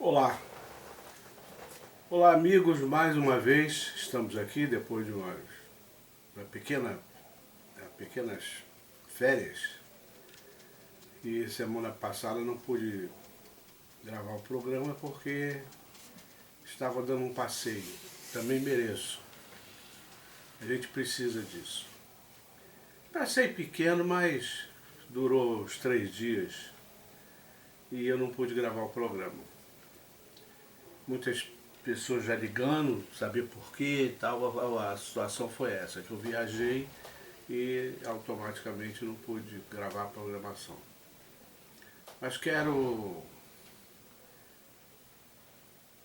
Olá, olá amigos, mais uma vez estamos aqui depois de pequenas férias e semana passada não pude gravar o programa porque estava dando um passeio, também mereço, a gente precisa disso. Passeio pequeno, mas durou uns 3 dias e eu não pude gravar o programa. Muitas pessoas já ligando, saber por quê e tal, a situação foi essa, que eu viajei e automaticamente não pude gravar a programação. Mas quero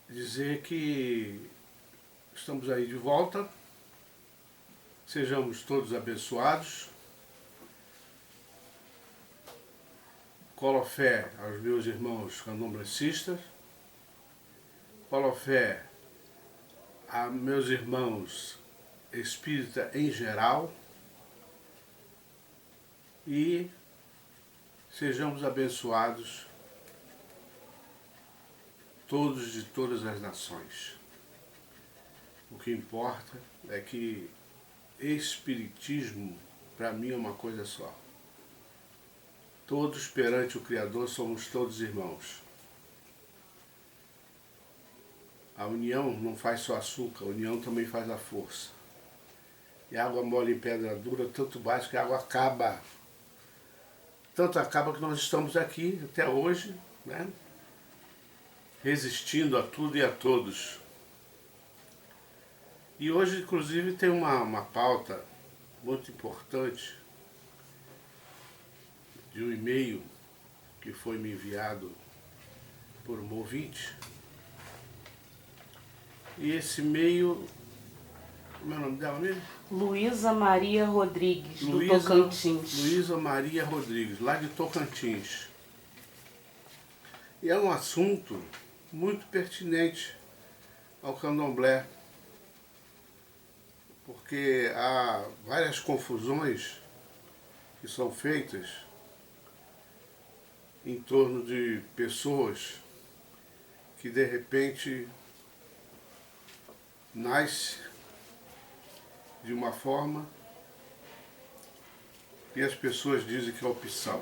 dizer que estamos aí de volta, sejamos todos abençoados. Colo fé aos meus irmãos candomblecistas, colo fé a meus irmãos espírita em geral e sejamos abençoados todos de todas as nações. O que importa é que espiritismo para mim é uma coisa só. Todos perante o Criador somos todos irmãos. A união não faz só açúcar, a união também faz a força. E água mole em pedra dura, tanto bate que a água acaba. Tanto acaba que nós estamos aqui até hoje, né? Resistindo a tudo e a todos. E hoje, inclusive, tem uma pauta muito importante de um e-mail que foi me enviado por um ouvinte. E esse e-mail, como é o nome dela mesmo? Luísa Maria Rodrigues, do Tocantins. Luísa Maria Rodrigues, lá de Tocantins. E é um assunto muito pertinente ao candomblé, porque há várias confusões que são feitas em torno de pessoas que de repente nasce de uma forma e as pessoas dizem que é opção.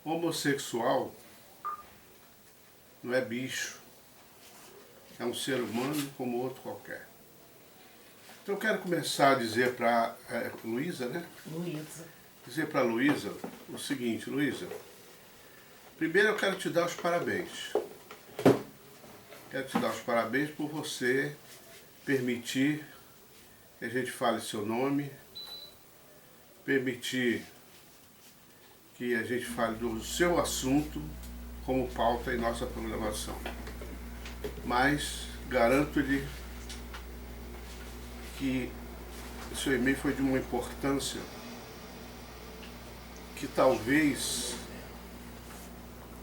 Homossexual não é bicho, é um ser humano como outro qualquer. Então eu quero começar a dizer para Luísa, né? Luísa. Dizer para Luísa o seguinte: Luísa, primeiro eu quero te dar os parabéns. Quero te dar os parabéns por você permitir que a gente fale seu nome, permitir que a gente fale do seu assunto como pauta em nossa programação. Mas garanto-lhe que o seu e-mail foi de uma importância que talvez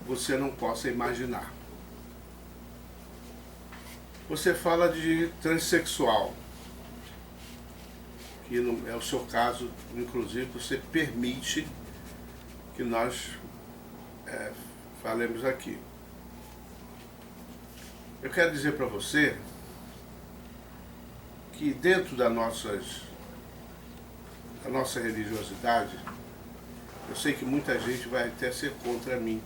você não possa imaginar. Você fala de transexual, que não é o seu caso, inclusive você permite que nós falemos aqui. Eu quero dizer para você que dentro da nossa religiosidade, eu sei que muita gente vai até ser contra mim.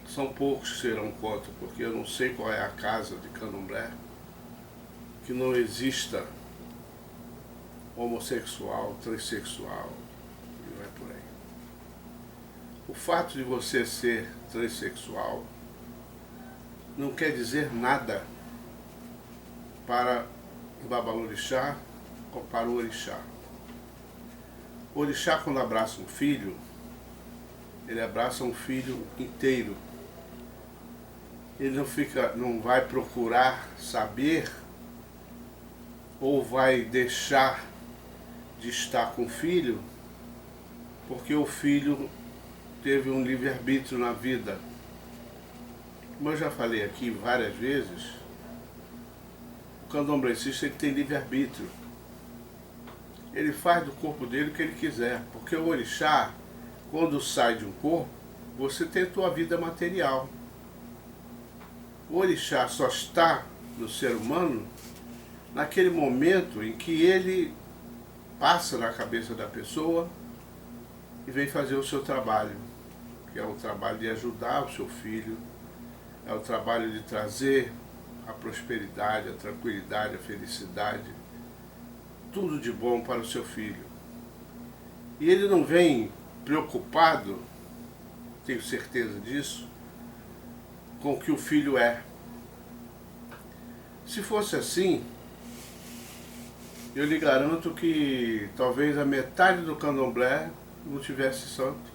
São poucos que serão contra, porque eu não sei qual é a casa de candomblé que não exista homossexual, transexual, e não é por aí. O fato de você ser transexual não quer dizer nada para o babalorixá ou para o orixá. O orixá, quando abraça um filho, ele abraça um filho inteiro. Ele não vai procurar saber ou vai deixar de estar com o filho porque o filho teve um livre-arbítrio na vida. Como eu já falei aqui várias vezes, o candomblecista tem livre-arbítrio. Ele faz do corpo dele o que ele quiser, porque o orixá quando sai de um corpo, você tem a tua vida material. O orixá só está no ser humano naquele momento em que ele passa na cabeça da pessoa e vem fazer o seu trabalho, que é o trabalho de ajudar o seu filho, é o trabalho de trazer a prosperidade, a tranquilidade, a felicidade, tudo de bom para o seu filho. E ele não vem preocupado, tenho certeza disso, com o que o filho é. Se fosse assim, eu lhe garanto que talvez a metade do candomblé não tivesse santo.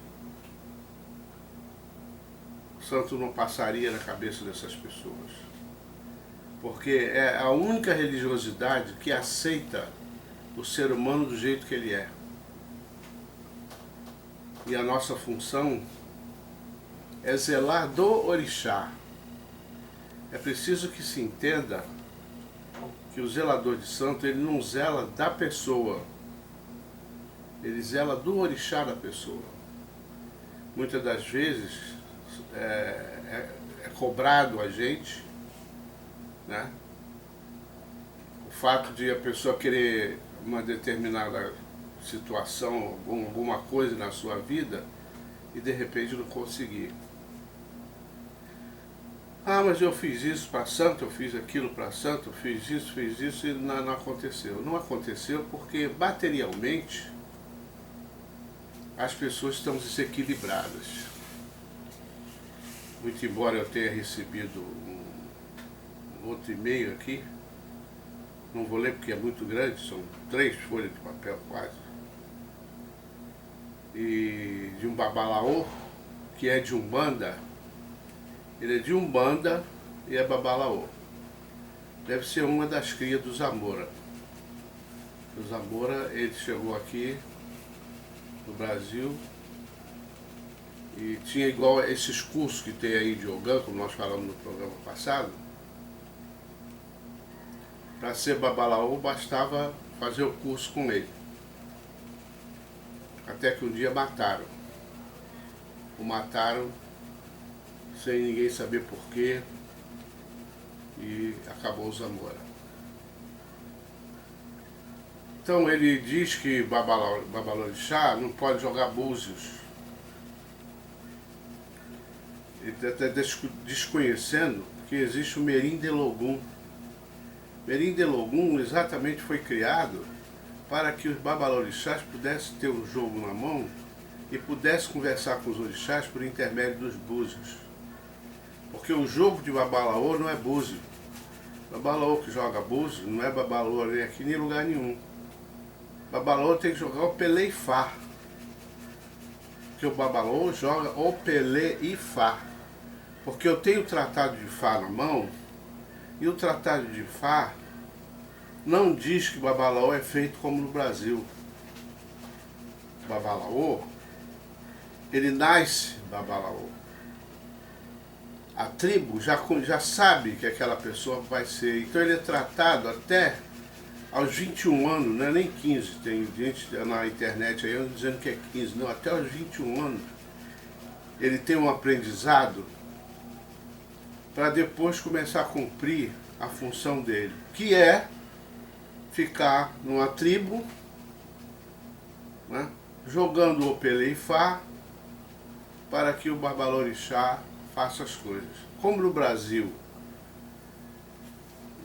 O santo não passaria na cabeça dessas pessoas. Porque é a única religiosidade que aceita o ser humano do jeito que ele é. E a nossa função é zelar do orixá. É preciso que se entenda que o zelador de santo, ele não zela da pessoa, ele zela do orixá da pessoa. Muitas das vezes é cobrado a gente, né? O fato de a pessoa querer uma determinada situação, alguma coisa na sua vida e de repente não conseguir. Ah, mas eu fiz isso para santo, eu fiz aquilo para santo, eu fiz isso e não aconteceu. Não aconteceu porque materialmente as pessoas estão desequilibradas. Muito embora eu tenha recebido um outro e-mail aqui, não vou ler porque é muito grande, são 3 folhas de papel quase, e de um babalaô, que é de Umbanda. Ele é de Umbanda e é babalaô. Deve ser uma das crias do Zamora. O Zamora, ele chegou aqui no Brasil e tinha igual esses cursos que tem aí de Ogã, como nós falamos no programa passado. Para ser babalaô bastava fazer o curso com ele. Até que um dia mataram. O mataram sem ninguém saber porquê, e acabou o Zamora. Então ele diz que Babalorixá não pode jogar búzios. Ele está até desconhecendo que existe o Merim de Logum. Merim de Logum exatamente foi criado para que os Babalorixás pudessem ter um jogo na mão e pudessem conversar com os orixás por intermédio dos búzios. Porque o jogo de babalaô não é búzio. Babalaô que joga búzio não é babalaô nem aqui nem em lugar nenhum. Babalaô tem que jogar o Pelé e Fá. Porque o babalaô joga o Pelé e Fá. Porque eu tenho o tratado de Fá na mão, e o tratado de Fá não diz que babalaô é feito como no Brasil. O babalaô, ele nasce babalaô. A tribo já sabe que aquela pessoa vai ser. Então ele é tratado até aos 21 anos, não é nem 15. Tem gente na internet aí dizendo que é 15. Não, até aos 21 anos. Ele tem um aprendizado para depois começar a cumprir a função dele, que é ficar numa tribo, né, jogando o Pelé e Fá, para que o Babalorixá faça as coisas. Como no Brasil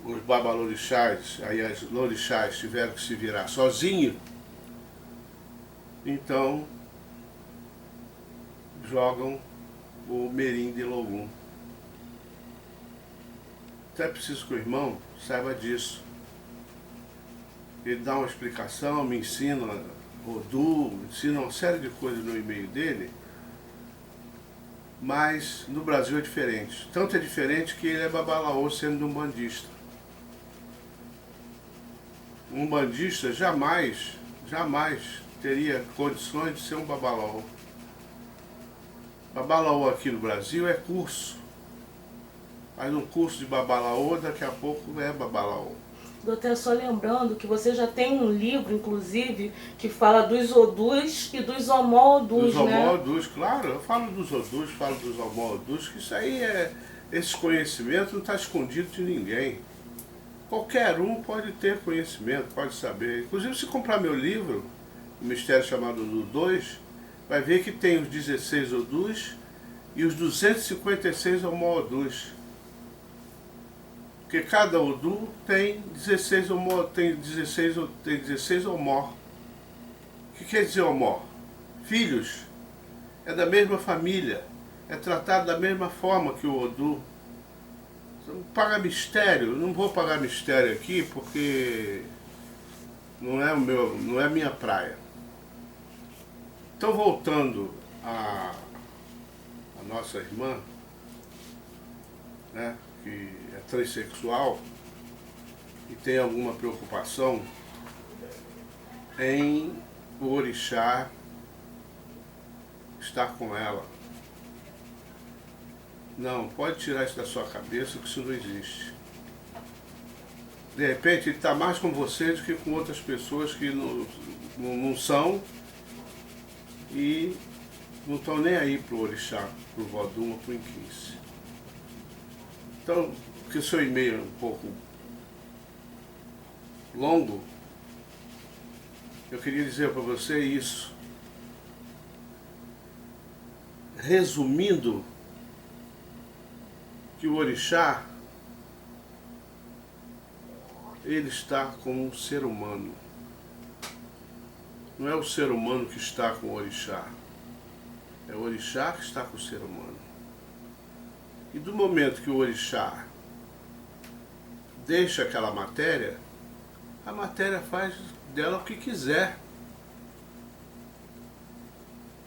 os babalorixás, aí as lorixás tiveram que se virar sozinhos, então jogam o Merim de Logum. Então é preciso que o irmão saiba disso. Ele dá uma explicação, me ensina Odu, me ensina uma série de coisas no e-mail dele. Mas no Brasil é diferente. Tanto é diferente que ele é babalaô sendo um bandista. Um bandista jamais teria condições de ser um babalaô. Babalaô aqui no Brasil é curso. Mas um curso de babalaô daqui a pouco é babalaô. Doutor, só lembrando que você já tem um livro, inclusive, que fala dos Odus e dos Homó-Odus, Dos né? Homó-Odus, claro. Eu falo dos Odus, falo dos Homó-Odus, que isso aí esse conhecimento não está escondido de ninguém. Qualquer um pode ter conhecimento, pode saber. Inclusive, se comprar meu livro, O Mistério Chamado Odu 2, vai ver que tem os 16 Odus e os 256 Homó-Odus. Porque cada Odu tem 16 Homó, tem 16 Homó. O que quer dizer Homó? Filhos. É da mesma família. É tratado da mesma forma que o Odu. Paga mistério, não vou pagar mistério aqui porque não é a minha praia. Então, voltando a nossa irmã, né, que é transexual e tem alguma preocupação em o orixá estar com ela. Não, pode tirar isso da sua cabeça, que isso não existe. De repente ele está mais com você do que com outras pessoas que não são e não estão nem aí pro orixá, pro vodum ou pro inquice. Então, que o seu e-mail é um pouco longo, eu queria dizer para você isso. Resumindo, que o orixá, ele está com o ser humano. Não é o ser humano que está com o orixá. É o orixá que está com o ser humano. E do momento que o orixá deixa aquela matéria, a matéria faz dela o que quiser.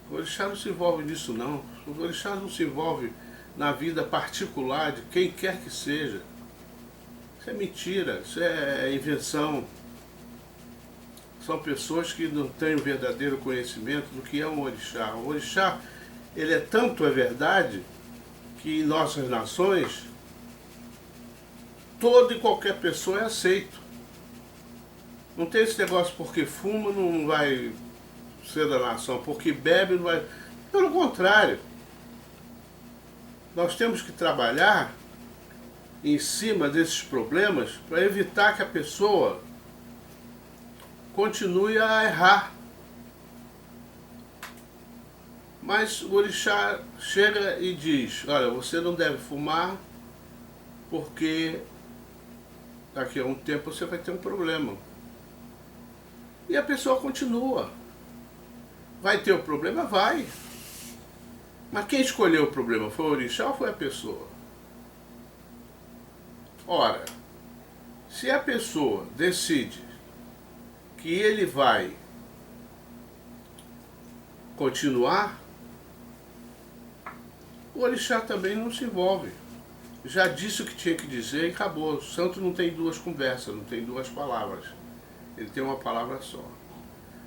O orixá não se envolve nisso não. O orixá não se envolve na vida particular de quem quer que seja. Isso é mentira, isso é invenção. São pessoas que não têm o verdadeiro conhecimento do que é um orixá. O orixá, ele é tanto é verdade que em nossas nações toda e qualquer pessoa é aceito. Não tem esse negócio porque fuma não vai ser da nação, porque bebe não vai. Pelo contrário. Nós temos que trabalhar em cima desses problemas para evitar que a pessoa continue a errar. Mas o orixá chega e diz, olha, você não deve fumar porque daqui a um tempo você vai ter um problema. E a pessoa continua. Vai ter o problema? Vai. Mas quem escolheu o problema? Foi o orixá ou foi a pessoa? Ora, se a pessoa decide que ele vai continuar, o orixá também não se envolve. Já disse o que tinha que dizer e acabou. O santo não tem duas conversas, não tem duas palavras. Ele tem uma palavra só.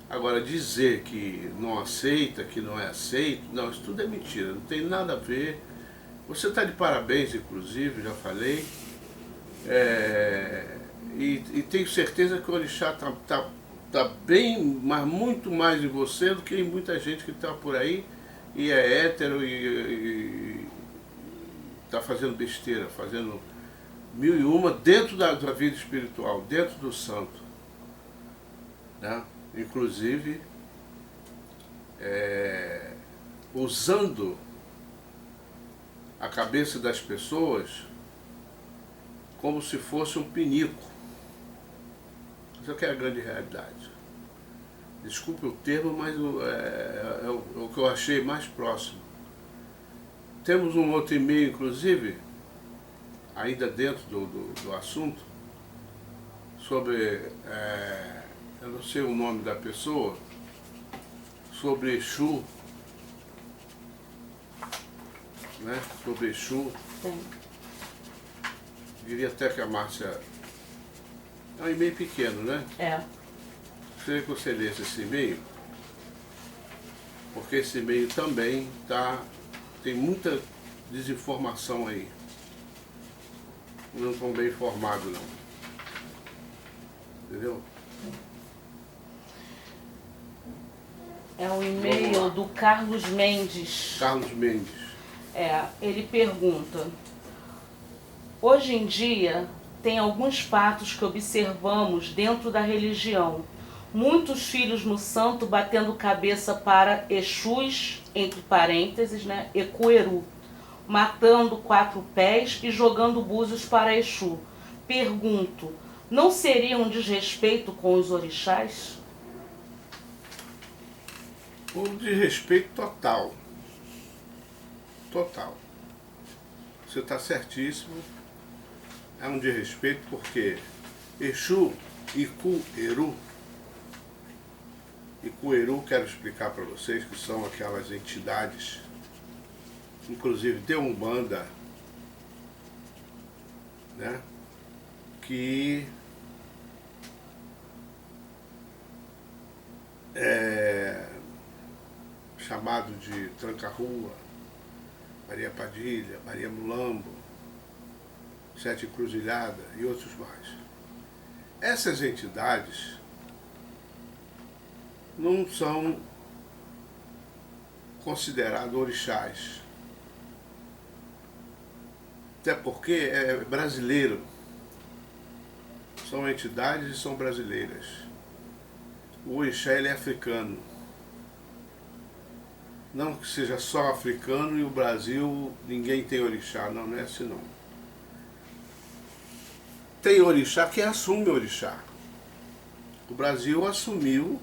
Agora, dizer que não aceita, que não é aceito, não, isso tudo é mentira, não tem nada a ver. Você está de parabéns, inclusive, já falei. E tenho certeza que o orixá está bem, mas muito mais em você do que em muita gente que está por aí e é hétero e está fazendo besteira, fazendo mil e uma dentro da vida espiritual, dentro do santo. Né? Inclusive, usando a cabeça das pessoas como se fosse um pinico. Isso aqui é a grande realidade. Desculpe o termo, mas é o que eu achei mais próximo. Temos um outro e-mail, inclusive, ainda dentro do assunto, sobre, eu não sei o nome da pessoa, sobre Exu, né? Sobre Exu. Sim. Diria até que a Márcia... É um e-mail pequeno, né? É. Gostaria que você lesse esse e-mail, porque esse e-mail também tem muita desinformação aí. Não estão bem informados, não. Entendeu? É um e-mail do Carlos Mendes. Carlos Mendes. Ele pergunta: hoje em dia, tem alguns fatos que observamos dentro da religião. Muitos filhos no santo batendo cabeça para Exus, entre parênteses, né, Ecueru, matando 4 pés e jogando búzios para Exu. Pergunto, não seria um desrespeito com os orixás? Um desrespeito total. Total. Você está certíssimo. É um desrespeito porque Exu, Icueru, quero explicar para vocês que são aquelas entidades, inclusive de Umbanda, né, que é chamado de Tranca-Rua, Maria Padilha, Maria Mulambo, Sete Encruzilhada e outros mais. Essas entidades não são consideradas orixás, até porque é brasileiro. São entidades e são brasileiras. O orixá ele é africano. Não que seja só africano e o Brasil ninguém tem orixá, não, não é assim não. Tem orixá que assume orixá. O Brasil assumiu,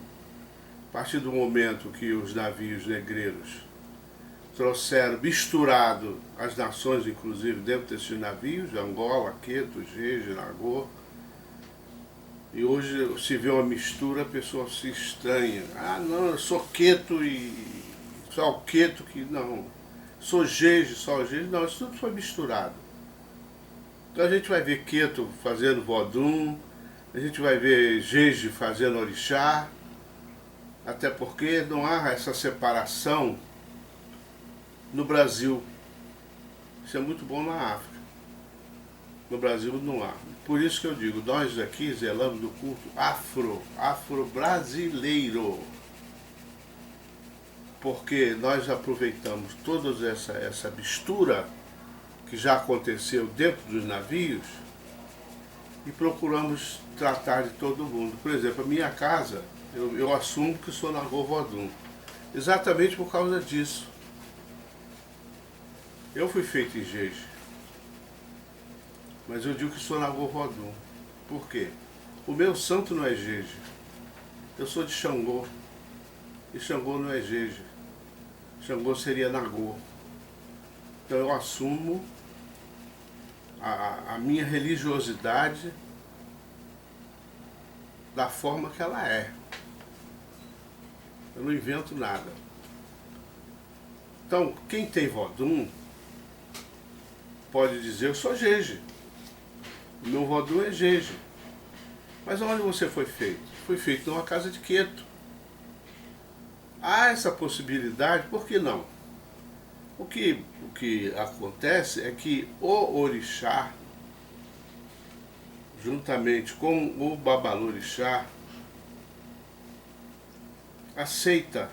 a partir do momento que os navios negreiros trouxeram, misturado as nações, inclusive dentro desses navios, Angola, Queto, Jeje, Nagô, e hoje se vê uma mistura, a pessoa se estranha. Ah, não, eu sou Queto e só o Queto que não. Sou Jeje, só o Jeje. Não, isso tudo foi misturado. Então a gente vai ver Queto fazendo vodum, a gente vai ver Jeje fazendo orixá, até porque não há essa separação no Brasil. Isso é muito bom na África. No Brasil não há. Por isso que eu digo, nós aqui zelamos do culto afro-brasileiro. Porque nós aproveitamos toda essa mistura que já aconteceu dentro dos navios e procuramos tratar de todo mundo. Por exemplo, a minha casa, eu assumo que sou Nagô Vodum, exatamente por causa disso. Eu fui feito em Jeje, mas eu digo que sou Nagô Vodum. Por quê? O meu santo não é Jeje. Eu sou de Xangô. E Xangô não é Jeje. Xangô seria Nagô. Então eu assumo a minha religiosidade da forma que ela é. Eu não invento nada. Então, quem tem vodum pode dizer, eu sou Jeje. O meu vodum é Jeje. Mas onde você foi feito? Foi feito numa casa de Queto. Há essa possibilidade, por que não? O que acontece é que o orixá, juntamente com o babalorixá, aceita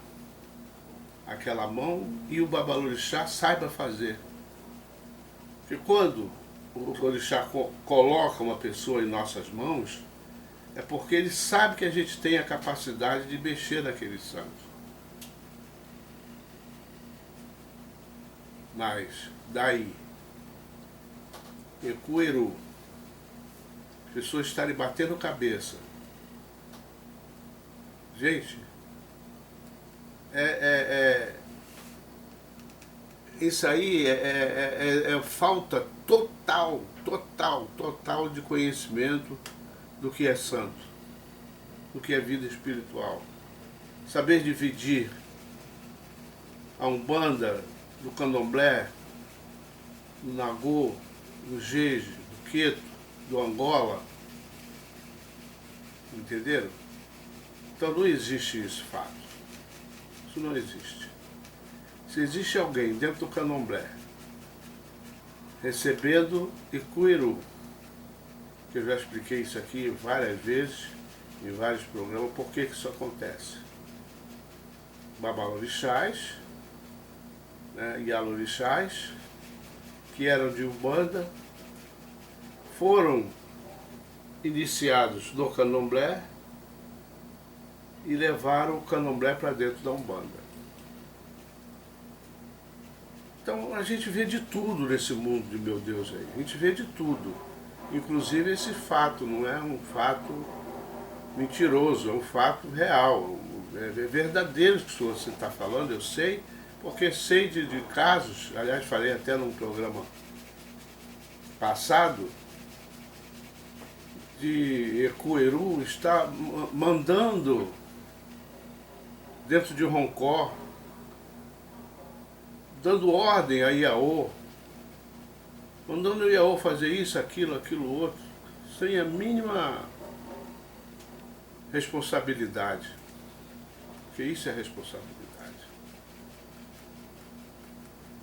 aquela mão e o babalorixá saiba fazer. Porque quando o orixá coloca uma pessoa em nossas mãos, é porque ele sabe que a gente tem a capacidade de mexer naquele santo. Mas, daí, Ecueru, as pessoas estarem batendo cabeça. Gente, isso aí é falta total de conhecimento do que é santo, do que é vida espiritual. Saber dividir a Umbanda do Candomblé, do Nagô, do Jeje, do Queto, do Angola. Entenderam? Então não existe esse fato. Isso não existe. Se existe alguém dentro do Candomblé recebendo Icueru, que eu já expliquei isso aqui várias vezes, em vários programas por que isso acontece. Babalorixás, né, Ialorixás, que eram de Umbanda, foram iniciados no Candomblé e levaram o Candomblé para dentro da Umbanda. Então a gente vê de tudo nesse mundo de meu Deus aí, a gente vê de tudo, inclusive esse fato, não é um fato mentiroso, é um fato real, é verdadeiro que você está falando, eu sei, porque sei de casos, aliás falei até num programa passado, de Ecueru está mandando dentro de Roncó, dando ordem a Iaô, mandando o Iaô fazer isso, aquilo, aquilo outro, sem a mínima responsabilidade, porque isso é responsabilidade.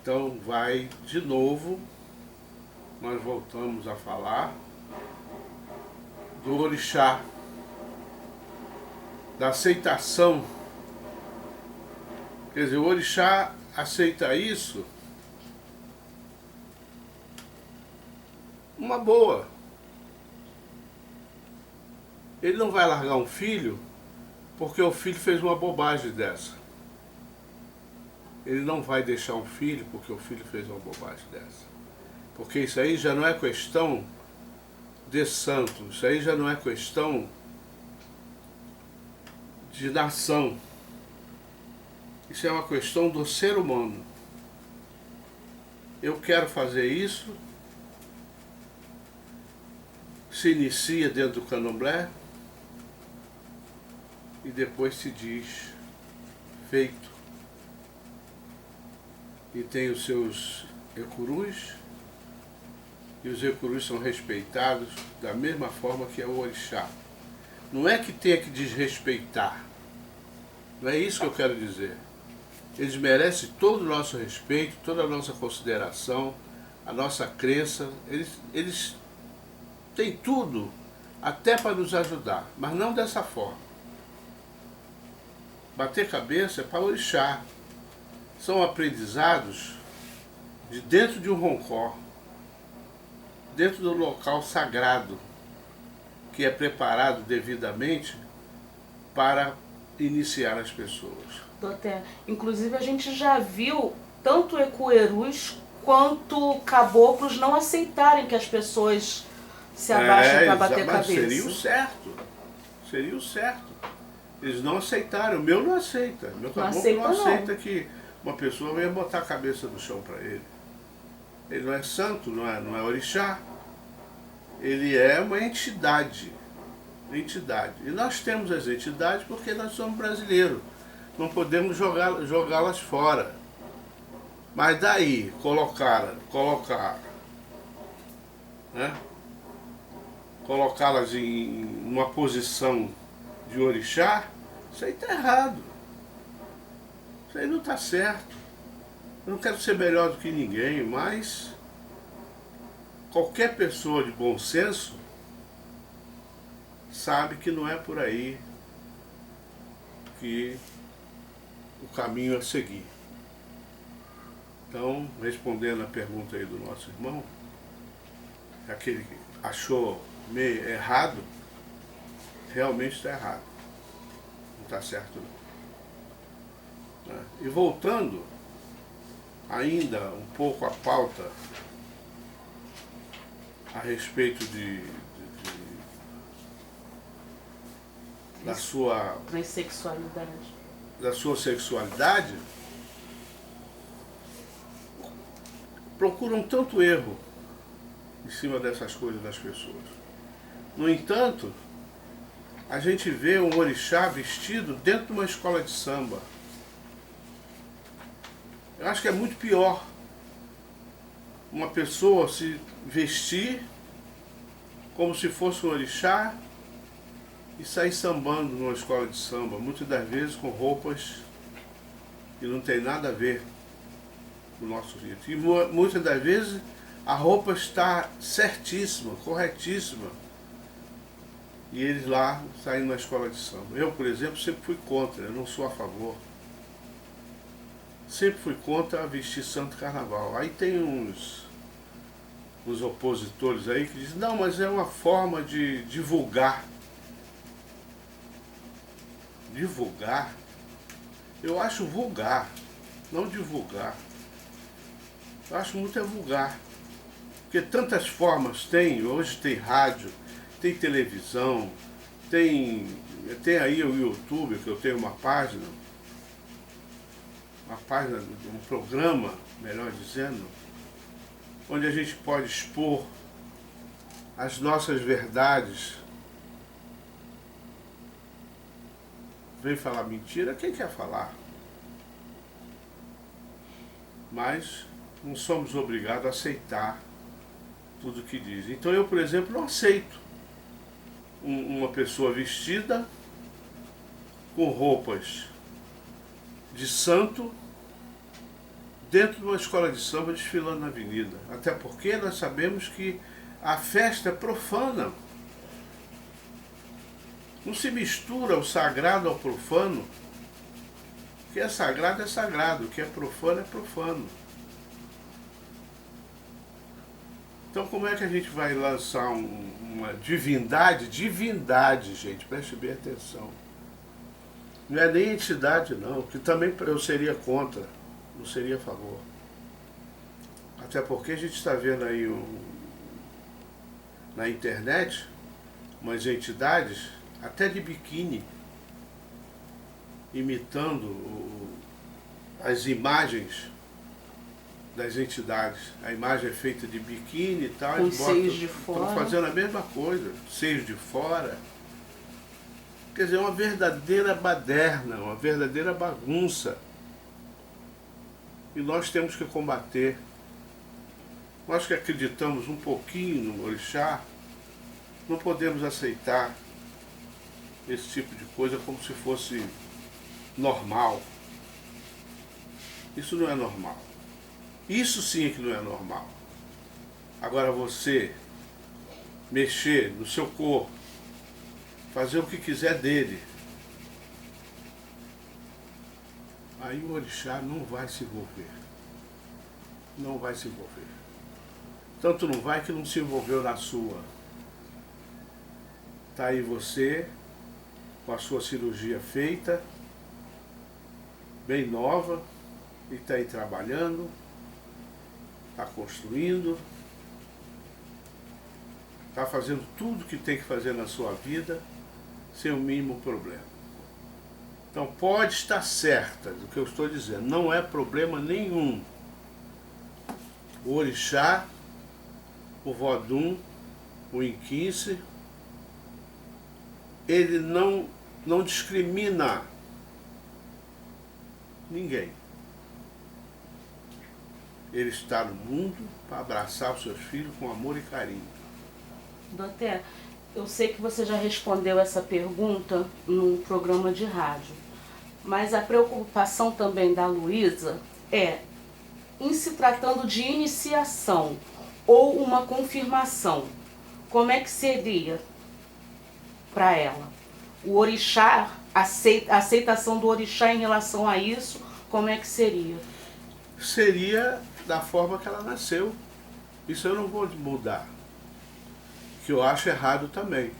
Então vai de novo, nós voltamos a falar do orixá, da aceitação. Quer dizer, o orixá aceita isso uma boa. Ele não vai largar um filho porque o filho fez uma bobagem dessa. Ele não vai deixar um filho porque o filho fez uma bobagem dessa. Porque isso aí já não é questão de santo, isso aí já não é questão de nação. Isso é uma questão do ser humano. Eu quero fazer isso, se inicia dentro do Candomblé e depois se diz feito. E tem os seus ecurus, e os ecurus são respeitados da mesma forma que é o orixá. Não é que tenha que desrespeitar, não é isso que eu quero dizer. Eles merecem todo o nosso respeito, toda a nossa consideração, a nossa crença. Eles têm tudo, até para nos ajudar, mas não dessa forma. Bater cabeça é para orixá. São aprendizados de dentro de um roncó, dentro do local sagrado, que é preparado devidamente para iniciar as pessoas. Inclusive a gente já viu tanto ecuerus quanto caboclos não aceitarem que as pessoas se abaixem para bater cabeça. Seria o certo. Seria o certo. Eles não aceitaram. O meu não aceita. Meu caboclo não aceita que uma pessoa venha botar a cabeça no chão para ele. Ele não é santo, não é orixá. Ele é uma entidade. E nós temos as entidades porque nós somos brasileiros. Não podemos jogá-las fora. Mas daí, né? Colocá-las em uma posição de orixá, isso aí está errado. Isso aí não está certo. Eu não quero ser melhor do que ninguém, mas qualquer pessoa de bom senso sabe que não é por aí que o caminho a seguir. Então, respondendo a pergunta aí do nosso irmão, aquele que achou meio errado, realmente está errado. Não está certo não. E voltando ainda um pouco à pauta a respeito da sua sexualidade, procuram tanto erro em cima dessas coisas das pessoas. No entanto, a gente vê um orixá vestido dentro de uma escola de samba. Eu acho que é muito pior uma pessoa se vestir como se fosse um orixá e sair sambando numa escola de samba, muitas das vezes com roupas que não tem nada a ver com o nosso rito. E muitas das vezes a roupa está certíssima, corretíssima, e eles lá saindo na escola de samba. Eu, por exemplo, sempre fui contra, eu não sou a favor. Sempre fui contra vestir santo carnaval. Aí tem uns opositores aí que dizem, não, mas é uma forma de divulgar. Divulgar? Eu acho vulgar, não divulgar. Eu acho muito vulgar. Porque tantas formas tem, hoje tem rádio, tem televisão, tem aí o YouTube, que eu tenho uma página, um programa, melhor dizendo, onde a gente pode expor as nossas verdades. Vem falar mentira, quem quer falar? Mas não somos obrigados a aceitar tudo que diz. Então eu, por exemplo, não aceito uma pessoa vestida com roupas de santo dentro de uma escola de samba desfilando na avenida. Até porque nós sabemos que a festa é profana. Não se mistura o sagrado ao profano. O que é sagrado, o que é profano. Então como é que a gente vai lançar uma divindade? Divindade, gente, preste bem atenção. Não é nem entidade não, que também eu seria contra, não seria a favor. Até porque a gente está vendo aí na internet umas entidades até de biquíni, imitando as imagens das entidades. A imagem é feita de biquíni e tal. Com seios de fora. Estão fazendo a mesma coisa, seios de fora. Quer dizer, é uma verdadeira baderna, uma verdadeira bagunça. E nós temos que combater. Nós que acreditamos um pouquinho no orixá, não podemos aceitar esse tipo de coisa como se fosse normal. Isso não é normal. Isso sim é que não é normal. Agora você mexer no seu corpo, fazer o que quiser dele, aí o orixá não vai se envolver. Não vai se envolver. Tanto não vai que não se envolveu na sua. Está aí você, com a sua cirurgia feita, bem nova, e está aí trabalhando, está construindo, está fazendo tudo que tem que fazer na sua vida, sem o mínimo problema. Então pode estar certa do que eu estou dizendo, não é problema nenhum. O orixá, o vodum, o inquice, ele não discrimina ninguém. Ele está no mundo para abraçar os seus filhos com amor e carinho. Doutor, eu sei que você já respondeu essa pergunta num programa de rádio, mas a preocupação também da Luísa é, em se tratando de iniciação ou uma confirmação, como é que seria para ela? O orixá, a aceitação do orixá em relação a isso, como é que seria? Seria da forma que ela nasceu. Isso eu não vou mudar. Que eu acho errado também.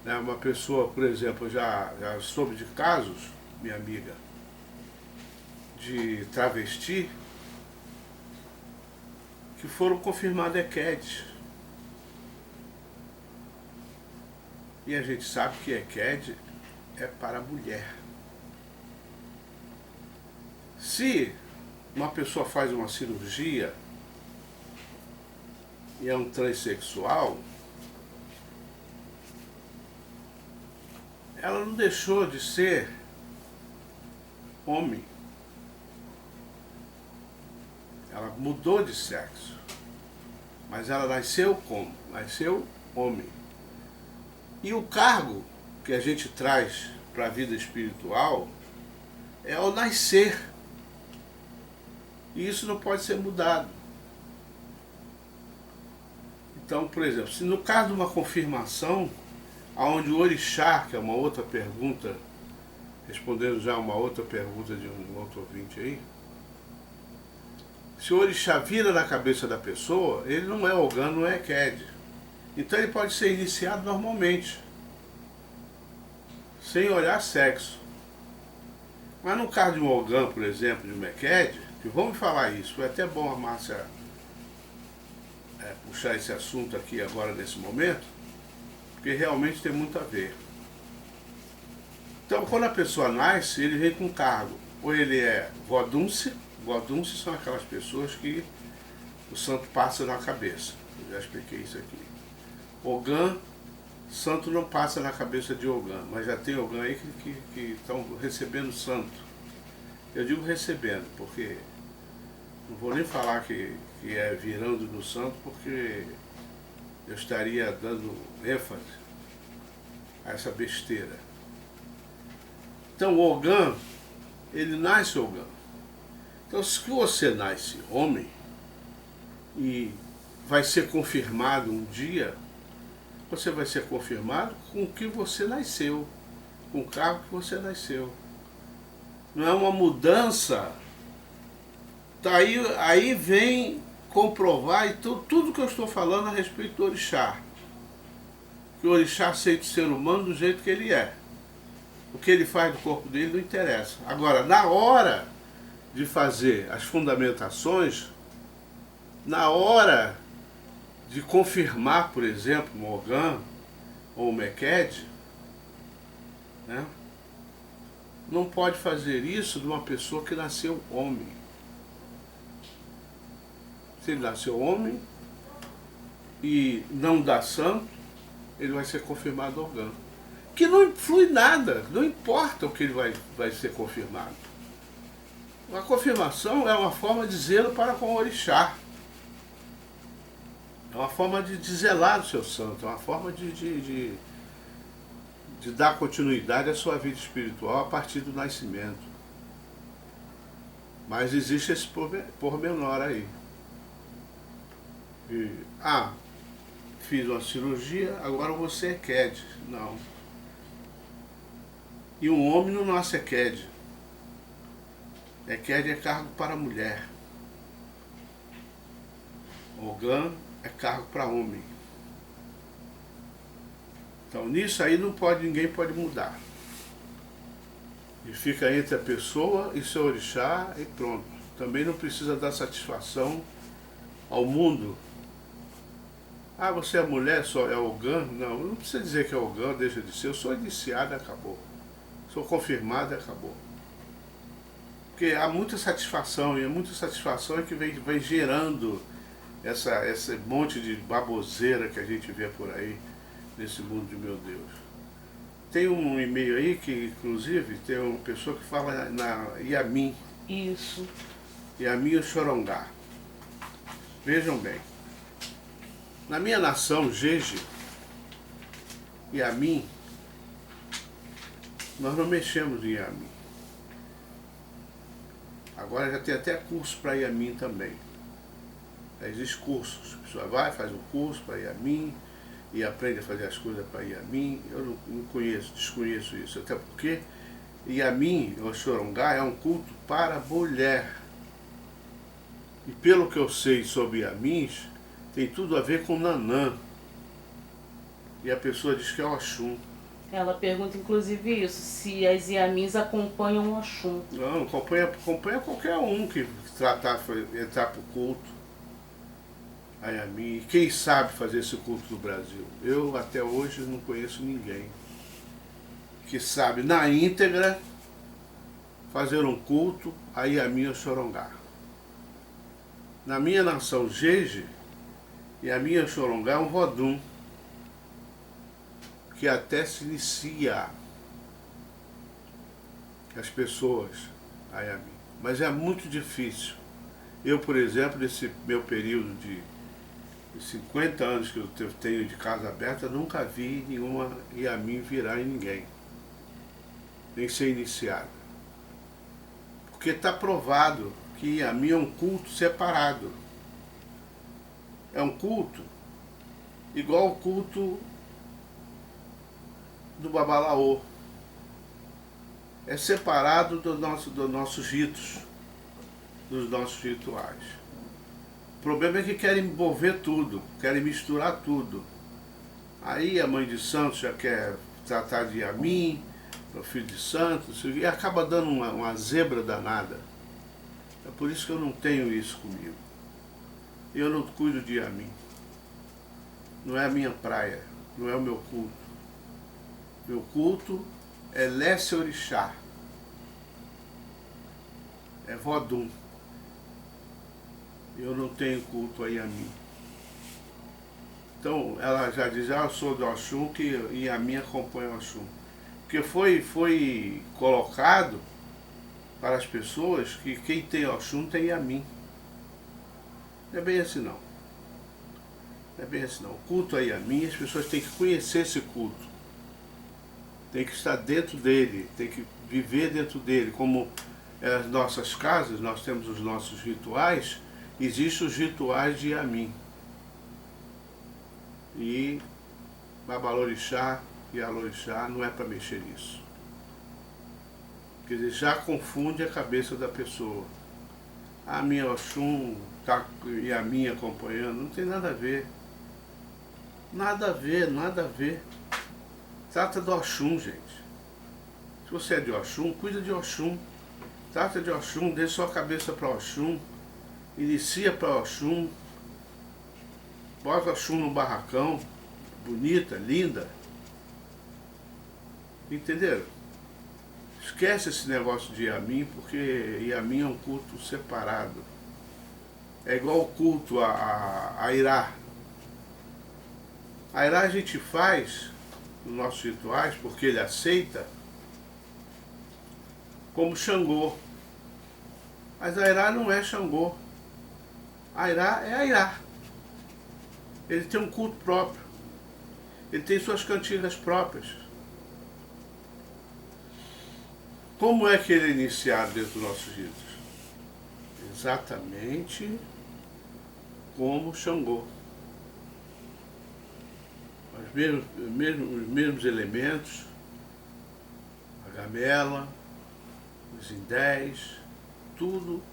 Né? Uma pessoa, por exemplo, já soube de casos, minha amiga, de travesti, que foram confirmados EQED. E a gente sabe que EQED é para a mulher. Se uma pessoa faz uma cirurgia e é um transexual, ela não deixou de ser homem. Ela mudou de sexo. Mas ela nasceu como? Nasceu homem. E o cargo que a gente traz para a vida espiritual é ao nascer. E isso não pode ser mudado. Então, por exemplo, se no caso de uma confirmação, onde o orixá, que é uma outra pergunta, respondendo já uma outra pergunta de um outro ouvinte aí, se o orixá vira na cabeça da pessoa, ele não é Ogã, não é Eked. Então ele pode ser iniciado normalmente, sem olhar sexo. Mas no caso de um Ogã, por exemplo, de um Eked, que vamos falar isso, foi até bom a Márcia puxar esse assunto aqui agora nesse momento, porque realmente tem muito a ver. Então quando a pessoa nasce, ele vem com cargo. Ou ele é Vodunce são aquelas pessoas que o santo passa na cabeça. Eu já expliquei isso aqui. Ogã, santo não passa na cabeça de Ogã, mas já tem Ogã aí que estão recebendo santo. Eu digo recebendo, porque não vou nem falar que é virando no santo, porque eu estaria dando ênfase a essa besteira. Então o Ogã, ele nasce Ogã. Então se você nasce homem e vai ser confirmado um dia, você vai ser confirmado com o que você nasceu, com o cargo que você nasceu. Não é uma mudança. Tá aí vem comprovar e tudo que eu estou falando a respeito do orixá. Que o orixá aceita o ser humano do jeito que ele é. O que ele faz do corpo dele não interessa. Agora, na hora de fazer as fundamentações, na hora de confirmar, por exemplo, um Ogã ou um Eked, né, não pode fazer isso de uma pessoa que nasceu homem. Se ele nasceu homem e não dá santo, ele vai ser confirmado Ogã. Que não influi nada, não importa o que ele vai ser confirmado. A confirmação é uma forma de zelo para com o orixá. É uma forma de zelar do seu santo, é uma forma de dar continuidade à sua vida espiritual a partir do nascimento. Mas existe esse pormenor aí. Fiz uma cirurgia, agora você é Eked. Não. E um homem não nasce Eked. Eked é cargo para a mulher. Ogã é cargo para homem. Então nisso aí ninguém pode mudar. E fica entre a pessoa e seu orixá e pronto. Também não precisa dar satisfação ao mundo. Você é mulher, só é Ogã? Não precisa dizer que é Ogã, deixa de ser. Eu sou iniciado e acabou. Sou confirmado e acabou. Porque há muita satisfação, e muita satisfação é que vem gerando esse monte de baboseira que a gente vê por aí, nesse mundo de meu Deus. Tem um e-mail aí que, inclusive, tem uma pessoa que fala na Yamin. Isso. Yamin e Xorongá. Vejam bem. Na minha nação, Jeje, Yamin, nós não mexemos em Yamin. Agora já tem até curso para Yamin também. Existem cursos. A pessoa vai, faz um curso para Yamin e aprende a fazer as coisas para Yamin. Eu não conheço, desconheço isso. Até porque Yamin, ou Xorongá, é um culto para mulher. E pelo que eu sei sobre Yamins, tem tudo a ver com Nanã. E a pessoa diz que é Oxum. Ela pergunta inclusive isso, se as Yamins acompanham o Oxum. Não, acompanha qualquer um que entrar para o culto. A Yamin. Quem sabe fazer esse culto no Brasil? Eu até hoje não conheço ninguém que sabe na íntegra fazer um culto a Yamin ou Xorongá. Na minha nação Jeje, Yamin ou Xorongá é um Vodum que até se inicia as pessoas a Yamin. Mas é muito difícil. Eu, por exemplo, nesse meu período de 50 anos que eu tenho de casa aberta, nunca vi nenhuma Yamin virar em ninguém, nem ser iniciada. Porque está provado que Yamin é um culto separado. É um culto igual ao culto do Babalaô. É separado dos nossos ritos, dos nossos rituais. O problema é que querem envolver tudo, querem misturar tudo. Aí a mãe de santo já quer tratar de Yamim, o filho de santo, e acaba dando uma zebra danada. É por isso que eu não tenho isso comigo. Eu não cuido de Yamim. Não é a minha praia, não é o meu culto. Meu culto é Lesse Orixá, é Vodum. Eu não tenho culto a Yamim. Então ela já diz, eu sou do Oxum, que Yamim acompanha o Oxum. Porque foi colocado para as pessoas que quem tem Oxum tem Yamim. Não é bem assim não. Não é bem assim não. O culto a Yamim, as pessoas têm que conhecer esse culto. Tem que estar dentro dele, tem que viver dentro dele. Como as nossas casas, nós temos os nossos rituais, existem os rituais de Yamim. E Babalorixá e Alorixá não é para mexer nisso. Quer dizer, já confunde a cabeça da pessoa. A minha Oxum tá, e a minha acompanhando, não tem nada a ver. Nada a ver, nada a ver. Trata do Oxum, gente. Se você é de Oxum, cuida de Oxum. Trata de Oxum, dê sua cabeça para Oxum. Inicia para Oxum. Bota Oxum no barracão. Bonita, linda. Entenderam? Esquece esse negócio de Yamim, porque Yamim é um culto separado. É igual o culto a Irá. A Irá a gente faz nos nossos rituais, porque ele aceita, como Xangô. Mas a Irá não é Xangô. A Irá é a Irá. Ele tem um culto próprio. Ele tem suas cantigas próprias. Como é que ele é iniciado dentro dos nossos ritos? Exatamente como Xangô. Os mesmos elementos, a gamela, os indés, tudo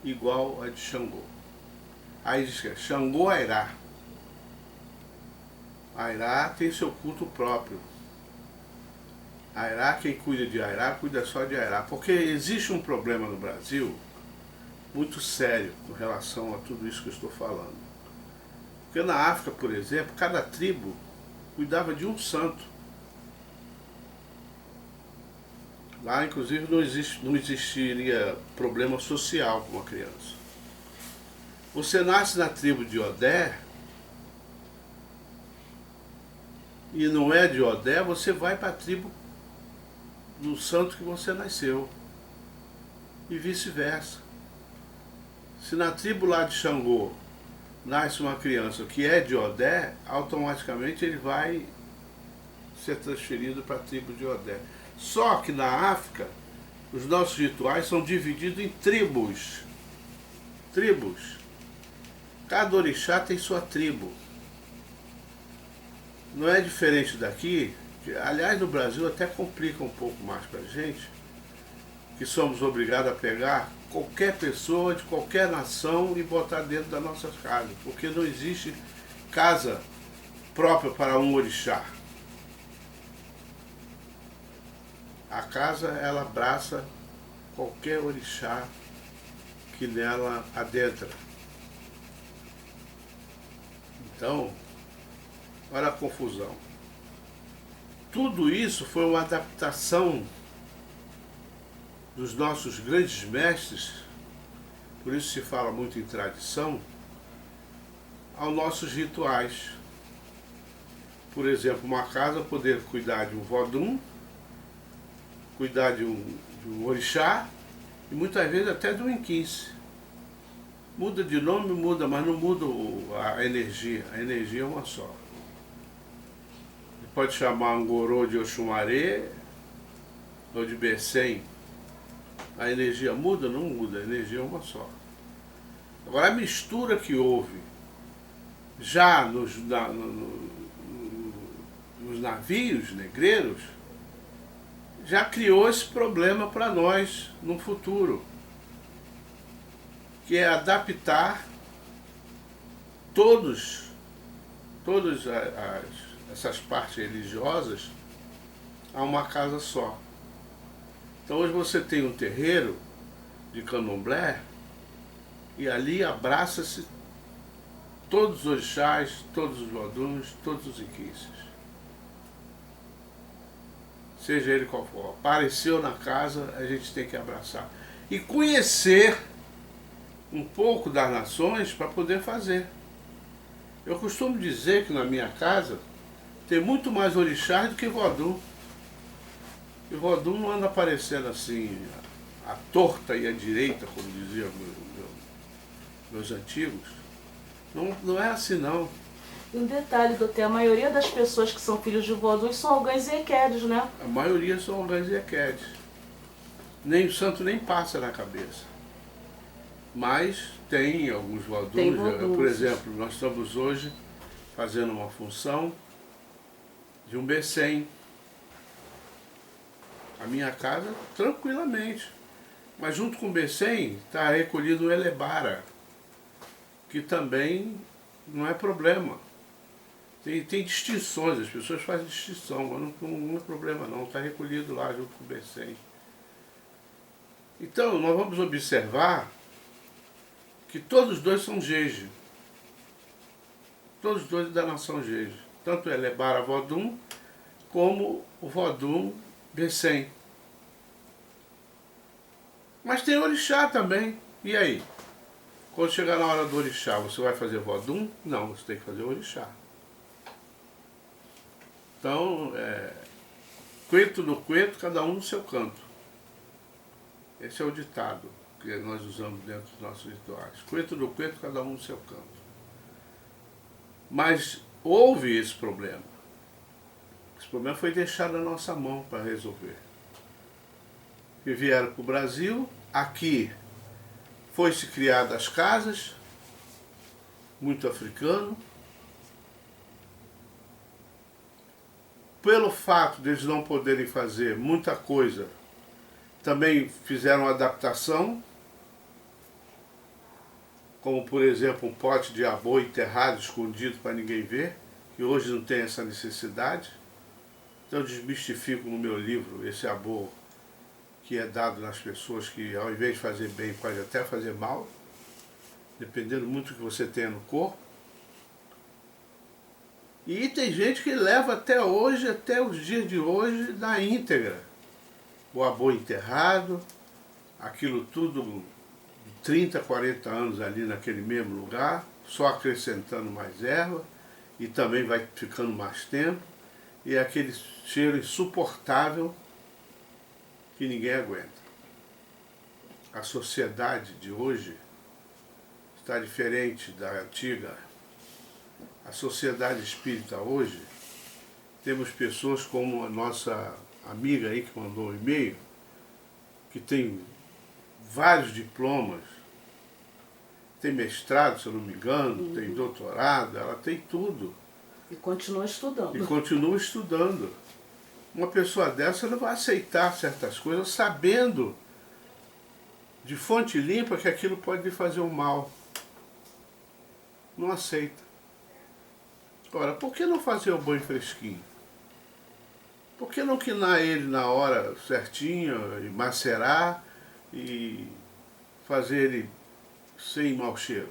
igual a de Xangô. Aí diz que é Xangô Airá. Airá tem seu culto próprio. Airá, quem cuida de Airá, cuida só de Airá. Porque existe um problema no Brasil muito sério com relação a tudo isso que eu estou falando. Porque na África, por exemplo, cada tribo cuidava de um santo. Lá, inclusive, não existiria problema social com uma criança. Você nasce na tribo de Odé e não é de Odé, você vai para a tribo do santo que você nasceu. E vice-versa. Se na tribo lá de Xangô nasce uma criança que é de Odé, automaticamente ele vai ser transferido para a tribo de Odé. Só que na África, os nossos rituais são divididos em tribos. Tribos. Cada orixá tem sua tribo. Não é diferente daqui, que, aliás, no Brasil até complica um pouco mais para a gente, que somos obrigados a pegar qualquer pessoa de qualquer nação e botar dentro das nossas casas, porque não existe casa própria para um orixá. A casa, ela abraça qualquer orixá que nela adentra. Então, olha a confusão. Tudo isso foi uma adaptação dos nossos grandes mestres, por isso se fala muito em tradição, aos nossos rituais. Por exemplo, uma casa poder cuidar de um vodum, cuidar de um orixá e muitas vezes até de um inquince. Muda de nome, muda, mas não muda a energia. A energia é uma só. Você pode chamar Angorô de Oxumaré ou de Bessem. A energia muda? Não muda, a energia é uma só. Agora a mistura que houve já nos os navios negreiros, já criou esse problema para nós no futuro, que é adaptar todas essas partes religiosas a uma casa só. Então hoje você tem um terreiro de candomblé e ali abraça-se todos os orixás, todos os voduns, todos os inquices. Seja ele qual for. Apareceu na casa, a gente tem que abraçar. E conhecer um pouco das nações para poder fazer. Eu costumo dizer que na minha casa tem muito mais orixás do que vodum. E vodum não anda aparecendo assim, à torta e à direita, como diziam meus antigos. Não é assim não. E um detalhe, doutor, a maioria das pessoas que são filhos de vodus são ogãs e equedes, né? A maioria são ogãs e equedes. Nem o santo nem passa na cabeça. Mas tem alguns voduns. Tem voduns. Por exemplo, nós estamos hoje fazendo uma função de um Bessem. A minha casa, tranquilamente. Mas junto com o Bessem está recolhido o Elebara, que também não é problema. Tem distinções, as pessoas fazem distinção, mas não é problema não, está recolhido lá junto com o Bessem. Então, nós vamos observar que todos os dois são Jeje. Todos os dois da nação Jeje. Tanto o Elebara Vodum, como o Vodum Bessem. Mas tem orixá também. E aí? Quando chegar na hora do orixá, você vai fazer vodum? Não, você tem que fazer orixá. Então, cueto do cueto, cada um no seu canto. Esse é o ditado que nós usamos dentro dos nossos rituais. Cueto do cueto, cada um no seu canto. Mas houve esse problema. Esse problema foi deixado na nossa mão para resolver. E vieram para o Brasil, aqui foi-se criadas as casas, muito africano. Pelo fato de eles não poderem fazer muita coisa, também fizeram adaptação, como por exemplo um pote de abô enterrado, escondido para ninguém ver, que hoje não tem essa necessidade. Então eu desmistifico no meu livro esse abô que é dado nas pessoas que ao invés de fazer bem pode até fazer mal, dependendo muito do que você tenha no corpo. E tem gente que leva até hoje, até os dias de hoje, na íntegra. O abô enterrado, aquilo tudo 30, 40 anos ali naquele mesmo lugar, só acrescentando mais erva, e também vai ficando mais tempo, e é aquele cheiro insuportável que ninguém aguenta. A sociedade de hoje está diferente da antiga. A sociedade espírita hoje, temos pessoas como a nossa amiga aí que mandou um e-mail, que tem vários diplomas, tem mestrado, se eu não me engano, tem doutorado, ela tem tudo. E continua estudando. E continua estudando. Uma pessoa dessa não vai aceitar certas coisas sabendo de fonte limpa que aquilo pode lhe fazer um mal. Não aceita. Ora, por que não fazer o banho fresquinho? Por que não quinar ele na hora certinho e macerar e fazer ele sem mau cheiro?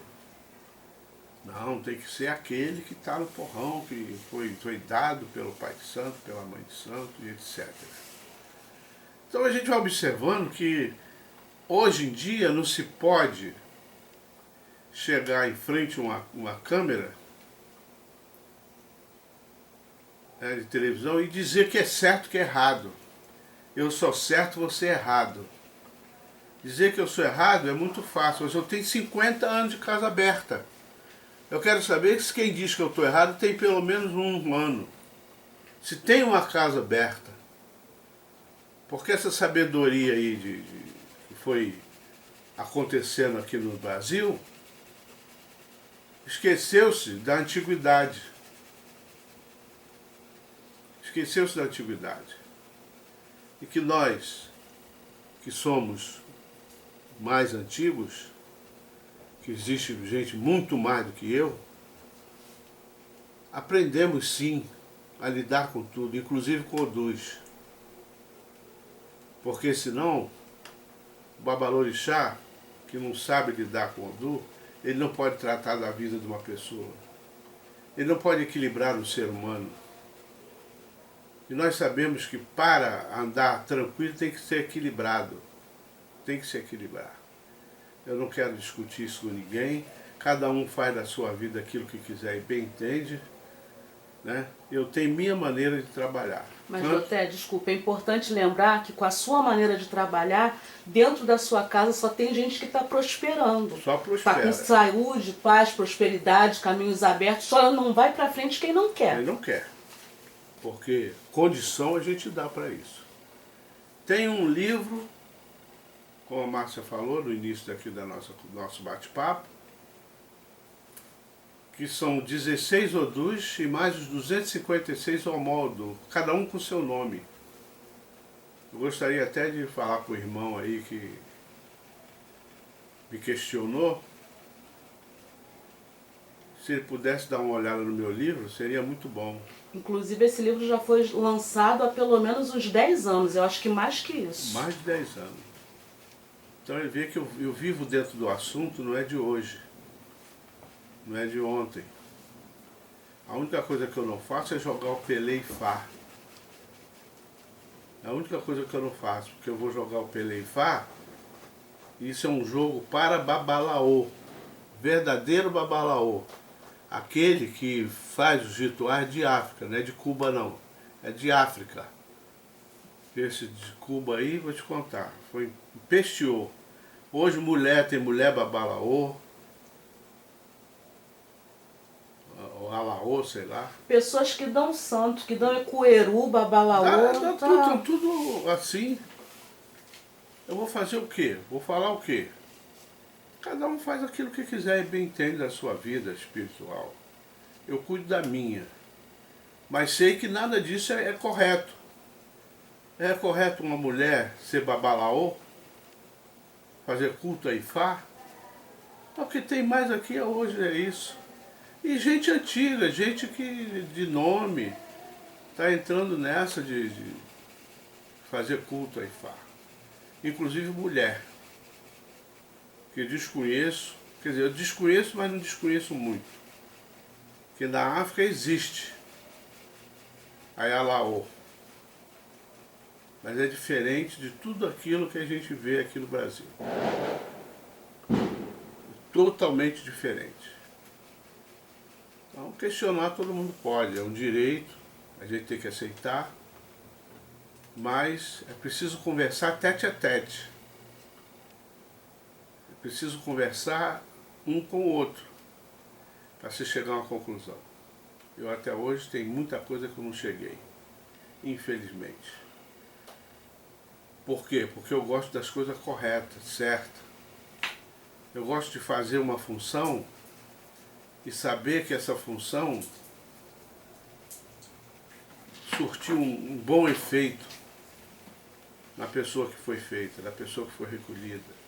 Não, tem que ser aquele que está no porrão, que foi dado pelo Pai de Santo, pela Mãe de Santo e etc. Então a gente vai observando que hoje em dia não se pode chegar em frente a uma câmera de televisão e dizer que é certo, que é errado. Eu sou certo, você é errado. Dizer que eu sou errado é muito fácil, mas eu tenho 50 anos de casa aberta. Eu quero saber se quem diz que eu estou errado tem pelo menos um ano. Se tem uma casa aberta. Porque essa sabedoria aí que foi acontecendo aqui no Brasil, esqueceu-se da antiguidade. esqueceu-se da antiguidade. E que nós, que somos mais antigos, que existe gente muito mais do que eu, aprendemos sim a lidar com tudo, inclusive com Odus. Porque senão, o Babalorixá, que não sabe lidar com Odu, ele não pode tratar da vida de uma pessoa. Ele não pode equilibrar o ser humano. E nós sabemos que para andar tranquilo tem que ser equilibrado. Tem que se equilibrar. Eu não quero discutir isso com ninguém. Cada um faz da sua vida aquilo que quiser e bem entende. Né? Eu tenho minha maneira de trabalhar. Mas, Doté, desculpa, é importante lembrar que com a sua maneira de trabalhar, dentro da sua casa só tem gente que está prosperando. Só prospera. Está com saúde, paz, prosperidade, caminhos abertos. Só não vai para frente quem não quer. Quem não quer. Porque condição a gente dá para isso. Tem um livro, como a Márcia falou no início daqui do nosso bate-papo, que são 16 Odus e mais os 256 Omó Odu, cada um com seu nome. Eu gostaria até de falar com o irmão aí que me questionou, se ele pudesse dar uma olhada no meu livro, seria muito bom. Inclusive esse livro já foi lançado há pelo menos uns 10 anos, eu acho que mais que isso. Mais de 10 anos. Então ele vê que eu vivo dentro do assunto, não é de hoje. Não é de ontem. A única coisa que eu não faço é jogar o Pelé e Fá. É a única coisa que eu não faço, porque eu vou jogar o Pelé e Fá, e isso é um jogo para Babalaô, verdadeiro Babalaô. Aquele que faz os rituais de África, não é de Cuba não, é de África. Esse de Cuba aí, vou te contar, foi pesteou. Hoje tem mulher Babalaô, ou Alaô, sei lá. Pessoas que dão santo, que dão Ecueru, Babalaô. Tudo assim. Eu vou fazer o quê? Vou falar o quê? Cada um faz aquilo que quiser e bem entende da sua vida espiritual. Eu cuido da minha. Mas sei que nada disso é correto. É correto uma mulher ser babalaô? Fazer culto a Ifá? O que tem mais aqui hoje é isso. E gente antiga, gente que de nome, está entrando nessa de fazer culto a Ifá. Inclusive mulher. Que eu desconheço, quer dizer, eu desconheço, mas não desconheço muito. Que na África existe a Yalaô. Mas é diferente de tudo aquilo que a gente vê aqui no Brasil. Totalmente diferente. Então, questionar todo mundo pode, é um direito, a gente tem que aceitar, mas é preciso conversar tete a tete. É preciso conversar um com o outro, para se chegar a uma conclusão. Eu até hoje tenho muita coisa que eu não cheguei, infelizmente. Por quê? Porque eu gosto das coisas corretas, certas. Eu gosto de fazer uma função e saber que essa função surtiu um bom efeito na pessoa que foi feita, na pessoa que foi recolhida.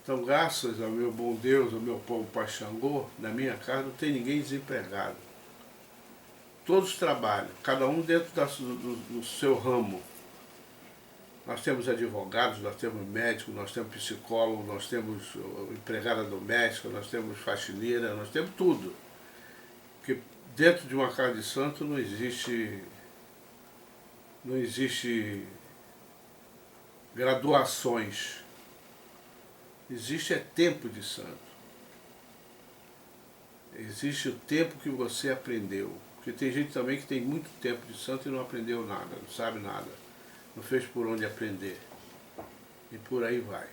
Então, graças ao meu bom Deus, ao meu povo Pai Xangô, na minha casa não tem ninguém desempregado. Todos trabalham, cada um dentro do seu ramo. Nós temos advogados, nós temos médicos, nós temos psicólogos, nós temos empregada doméstica, nós temos faxineira, nós temos tudo. Porque dentro de uma casa de santo não existe graduações. Existe tempo de santo. Existe o tempo que você aprendeu. Porque tem gente também que tem muito tempo de santo e não aprendeu nada, não sabe nada. Não fez por onde aprender. E por aí vai.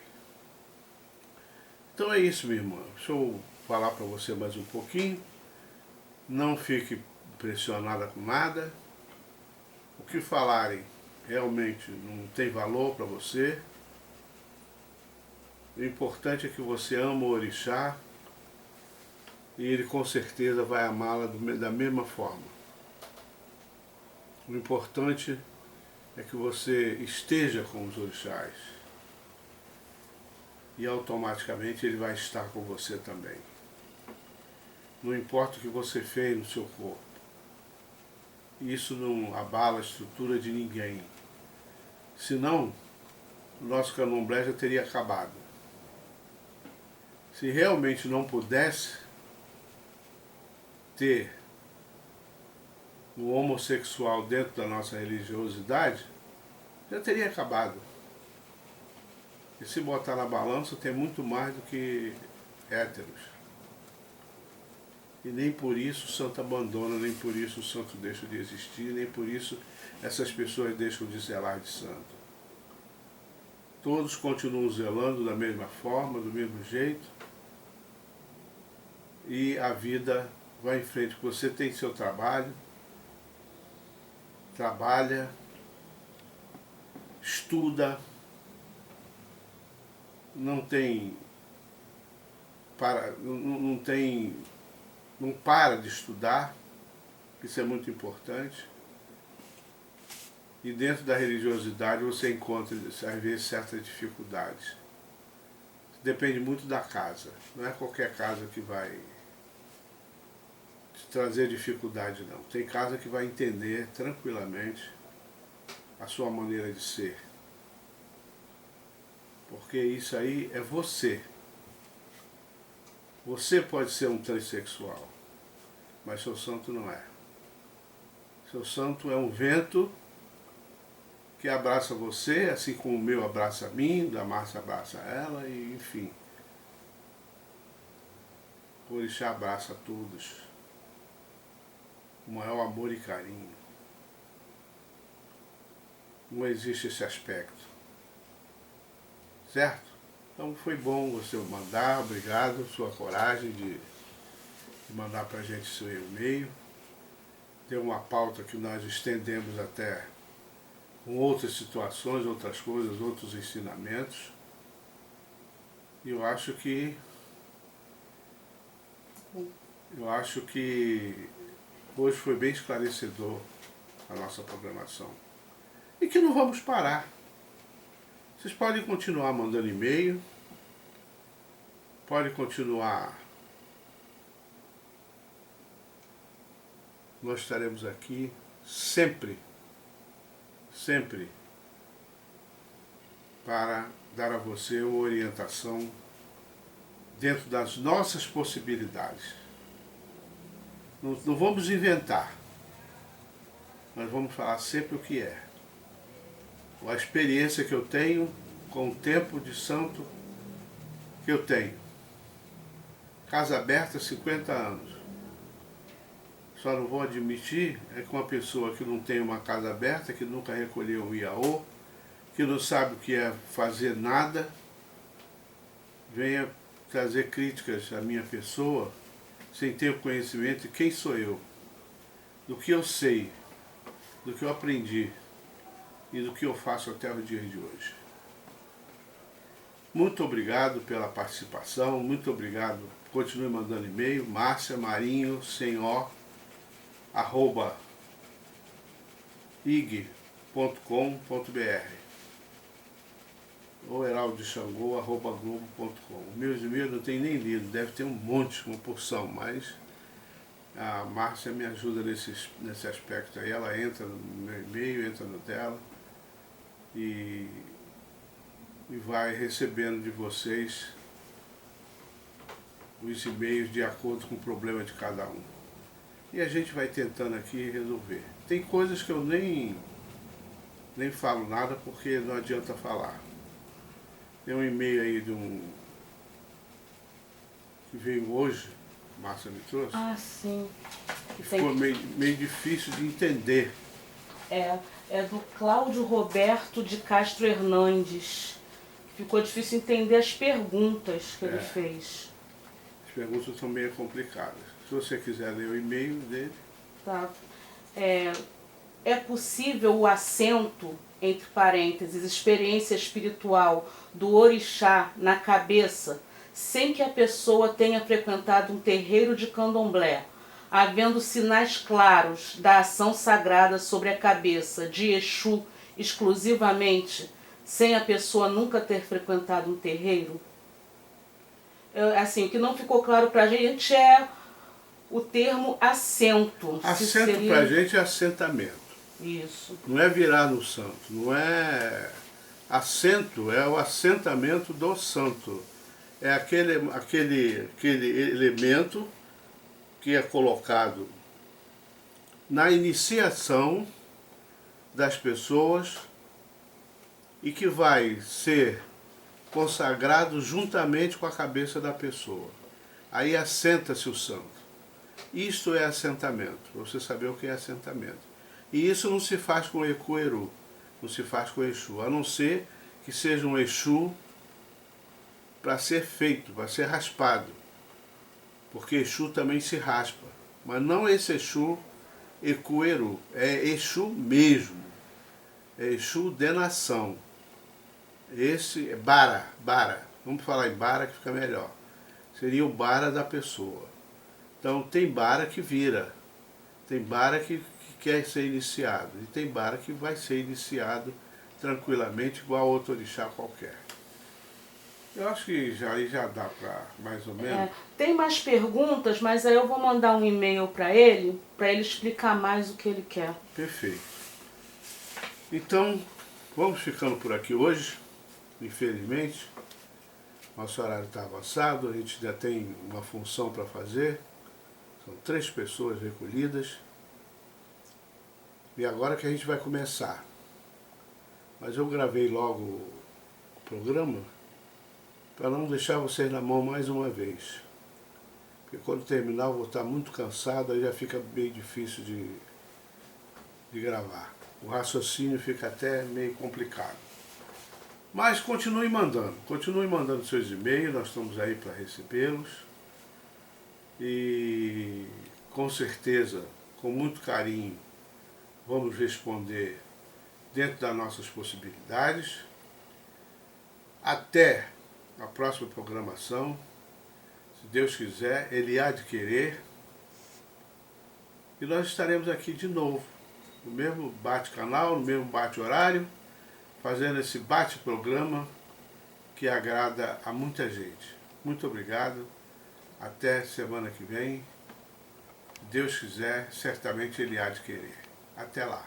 Então é isso, minha irmã. Deixa eu falar para você mais um pouquinho. Não fique impressionada com nada. O que falarem realmente não tem valor para você. O importante é que você ama o orixá e ele com certeza vai amá-la da mesma forma. O importante é que você esteja com os orixás. E automaticamente ele vai estar com você também. Não importa o que você fez no seu corpo. Isso não abala a estrutura de ninguém. Senão, o nosso candomblé já teria acabado. Se realmente não pudesse ter um homossexual dentro da nossa religiosidade, já teria acabado. E se botar na balança, tem muito mais do que héteros. E nem por isso o santo abandona, nem por isso o santo deixa de existir, nem por isso essas pessoas deixam de zelar de santo. Todos continuam zelando da mesma forma, do mesmo jeito, e a vida vai em frente. Você tem seu trabalho, trabalha, estuda, não para de estudar, isso é muito importante. E dentro da religiosidade você encontra, às vezes, certas dificuldades. Depende muito da casa. Não é qualquer casa que vai te trazer dificuldade, não. Tem casa que vai entender tranquilamente a sua maneira de ser. Porque isso aí é você. Você pode ser um transexual, mas seu santo não é. Seu santo é um vento que abraça você, assim como o meu abraça a mim, o da Márcia abraça ela, e enfim. O orixá abraça todos. O maior amor e carinho. Não existe esse aspecto. Certo? Então foi bom você mandar, obrigado, sua coragem de mandar pra gente seu e-mail. Deu uma pauta que nós estendemos até com outras situações, outras coisas, outros ensinamentos. E eu acho que hoje foi bem esclarecedor a nossa programação. E que não vamos parar. Vocês podem continuar mandando e-mail, podem continuar. Nós estaremos aqui sempre para dar a você uma orientação dentro das nossas possibilidades. Não vamos inventar, mas vamos falar sempre o que é. A experiência que eu tenho com o tempo de santo que eu tenho. Casa aberta, 50 anos. Só não vou admitir é que uma pessoa que não tem uma casa aberta, que nunca recolheu um IAO, que não sabe o que é fazer nada, venha trazer críticas à minha pessoa, sem ter o conhecimento de quem sou eu, do que eu sei, do que eu aprendi e do que eu faço até os dias de hoje. Muito obrigado pela participação, muito obrigado. Continue mandando e-mail, Márcia Marinho, senhor, @ig.com.br ou heraldexangô@globo.com. Meus e-mails não tem nem lido, deve ter um monte, uma porção, mas a Márcia me ajuda nesse aspecto aí. Ela entra no meu e-mail, entra no dela e vai recebendo de vocês os e-mails de acordo com o problema de cada um. E a gente vai tentando aqui resolver. Tem coisas que eu nem falo nada porque não adianta falar. Tem um e-mail aí que veio hoje, Márcia me trouxe. Ah, sim. Que ficou meio difícil de entender. É do Cláudio Roberto de Castro Hernandes. Ficou difícil entender as perguntas que ele fez. As perguntas são meio complicadas. Se você quiser ler o e-mail dele. Tá. É possível o assento, entre parênteses, experiência espiritual do orixá na cabeça, sem que a pessoa tenha frequentado um terreiro de candomblé, havendo sinais claros da ação sagrada sobre a cabeça de Exu exclusivamente, sem a pessoa nunca ter frequentado um terreiro? Assim, o que não ficou claro pra gente é o termo assento. Assento pra gente é assentamento. Isso. Não é virar no santo, não é... Assento é o assentamento do santo. É aquele elemento que é colocado na iniciação das pessoas e que vai ser consagrado juntamente com a cabeça da pessoa. Aí assenta-se o santo. Isto é assentamento, para você saber o que é assentamento. E isso não se faz com Ecu-Eru, não se faz com Exu, a não ser que seja um Exu para ser feito, para ser raspado. Porque Exu também se raspa. Mas não esse Exu Ecu-Eru, é Exu mesmo. É Exu de nação. Esse é Bara. Vamos falar em Bara que fica melhor. Seria o Bara da pessoa. Então tem Bara que vira. Tem Bara que quer ser iniciado. E tem Bara que vai ser iniciado tranquilamente, igual a outro orixá qualquer. Eu acho que já dá para mais ou menos. Tem mais perguntas, mas aí eu vou mandar um e-mail para ele explicar mais o que ele quer. Perfeito. Então, vamos ficando por aqui hoje, infelizmente. Nosso horário está avançado, a gente ainda tem uma função para fazer. São 3 pessoas recolhidas. E agora que a gente vai começar. Mas eu gravei logo o programa para não deixar vocês na mão mais uma vez. Porque quando terminar eu vou estar muito cansado, aí já fica meio difícil de gravar. O raciocínio fica até meio complicado. Mas continue mandando seus e-mails, nós estamos aí para recebê-los. E com certeza, com muito carinho, vamos responder dentro das nossas possibilidades. Até a próxima programação, se Deus quiser, Ele há de querer. E nós estaremos aqui de novo, no mesmo bate-canal, no mesmo bate-horário, fazendo esse bate-programa que agrada a muita gente. Muito obrigado. Até semana que vem. Se Deus quiser, certamente Ele há de querer. Até lá.